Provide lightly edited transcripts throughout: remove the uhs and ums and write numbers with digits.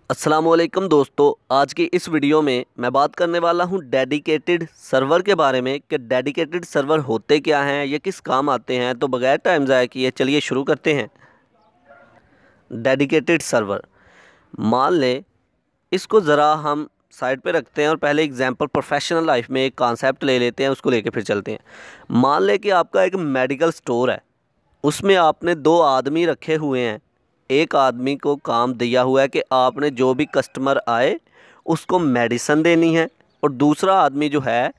अस्सलामुअलैकुम दोस्तों, आज की इस वीडियो में मैं बात करने वाला हूं डेडिकेटेड सर्वर के बारे में कि डेडिकेटेड सर्वर होते क्या हैं, ये किस काम आते हैं। तो बगैर टाइम ज़ाया किए चलिए शुरू करते हैं। डेडिकेटेड सर्वर, मान लें इसको ज़रा हम साइड पे रखते हैं और पहले एग्जांपल प्रोफेशनल लाइफ में एक कॉन्सेप्ट ले लेते हैं, उसको लेके फिर चलते हैं। मान लें कि आपका एक मेडिकल स्टोर है, उसमें आपने दो आदमी रखे हुए हैं। एक आदमी को काम दिया हुआ है कि आपने जो भी कस्टमर आए उसको मेडिसिन देनी है, और दूसरा आदमी जो है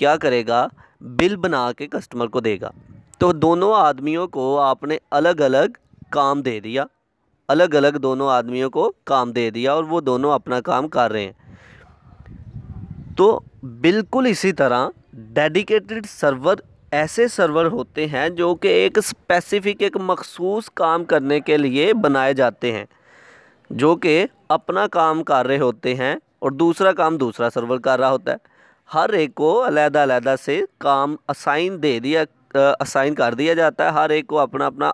क्या करेगा, बिल बना के कस्टमर को देगा। तो दोनों आदमियों को आपने अलग अलग काम दे दिया, अलग अलग दोनों आदमियों को काम दे दिया और वो दोनों अपना काम कर रहे हैं। तो बिल्कुल इसी तरह डेडिकेटेड सर्वर ऐसे सर्वर होते हैं जो कि एक स्पेसिफिक एक मखसूस काम करने के लिए बनाए जाते हैं, जो कि अपना काम कर रहे होते हैं और दूसरा काम दूसरा सर्वर कर रहा होता है। हर एक को अलग-अलग से काम असाइन कर दिया जाता है। हर एक को अपना अपना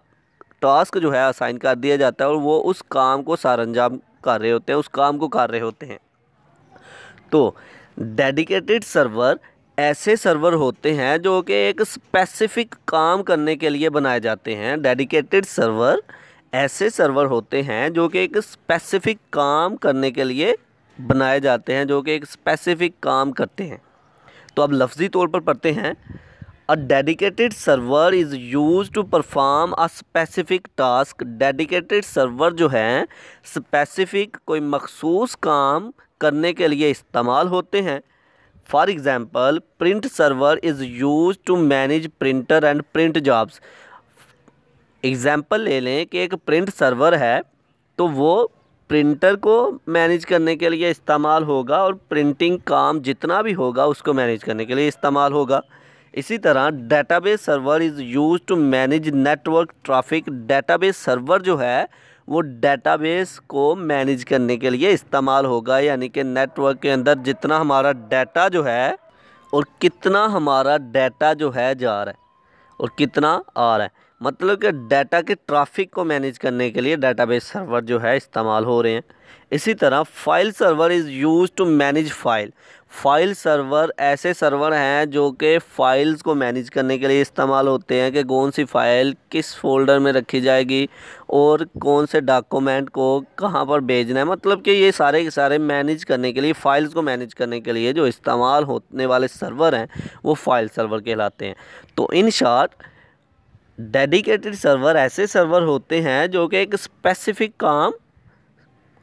टास्क जो है असाइन कर दिया जाता है और वो उस काम को सरअंजाम कर रहे होते हैं, उस काम को कर रहे होते हैं। तो डेडिकेटेड सर्वर ऐसे सर्वर होते हैं जो कि एक स्पेसिफिक काम करने के लिए बनाए जाते हैं। डेडिकेटेड सर्वर ऐसे सर्वर होते हैं जो कि एक स्पेसिफिक काम करने के लिए बनाए जाते हैं, जो कि एक स्पेसिफिक काम करते हैं। तो अब लफ्ज़ी तौर पर पढ़ते हैं। A dedicated server is use to perform a specific task. Dedicated server जो है स्पेसिफिक कोई मखसूस काम करने के लिए इस्तेमाल होते हैं। For example, print server is use to manage printer and print jobs. Example ले लें कि एक प्रिंट सर्वर है, तो वो प्रिंटर को मैनेज करने के लिए इस्तेमाल होगा और प्रिंटिंग काम जितना भी होगा उसको मैनेज करने के लिए इस्तेमाल होगा। इसी तरह database server is use to manage network traffic. Database server जो है वो डेटाबेस को मैनेज करने के लिए इस्तेमाल होगा, यानी कि नेटवर्क के अंदर जितना हमारा डाटा जो है और कितना हमारा डाटा जो है जा रहा है और कितना आ रहा है, मतलब कि डाटा के ट्रैफिक को मैनेज करने के लिए डेटाबेस सर्वर जो है इस्तेमाल हो रहे हैं। इसी तरह file server is use to manage file. File server ऐसे सर्वर हैं जो कि फ़ाइल्स को मैनेज करने के लिए इस्तेमाल होते हैं कि कौन सी फ़ाइल किस फोल्डर में रखी जाएगी और कौन से डॉक्यूमेंट को कहाँ पर भेजना है। मतलब कि ये सारे के सारे मैनेज करने के लिए, फ़ाइल्स को मैनेज करने के लिए जो इस्तेमाल होने वाले सर्वर हैं वो फ़ाइल सर्वर कहलाते हैं। तो इन शॉर्ट डेडिकेटेड सर्वर ऐसे सर्वर होते हैं जो कि एक स्पेसिफिक काम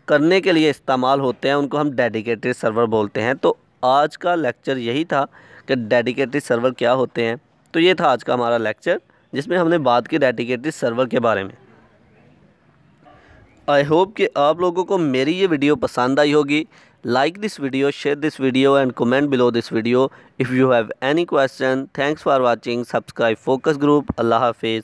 करने के लिए इस्तेमाल होते हैं, उनको हम डेडिकेटेड सर्वर बोलते हैं। तो आज का लेक्चर यही था कि डेडिकेटेड सर्वर क्या होते हैं। तो ये था आज का हमारा लेक्चर जिसमें हमने बात की डेडिकेटेड सर्वर के बारे में। आई होप कि आप लोगों को मेरी ये वीडियो पसंद आई होगी। Like this video, share this video and comment below this video if you have any question. Thanks for watching. Subscribe focus group. अल्लाह हाफिज़।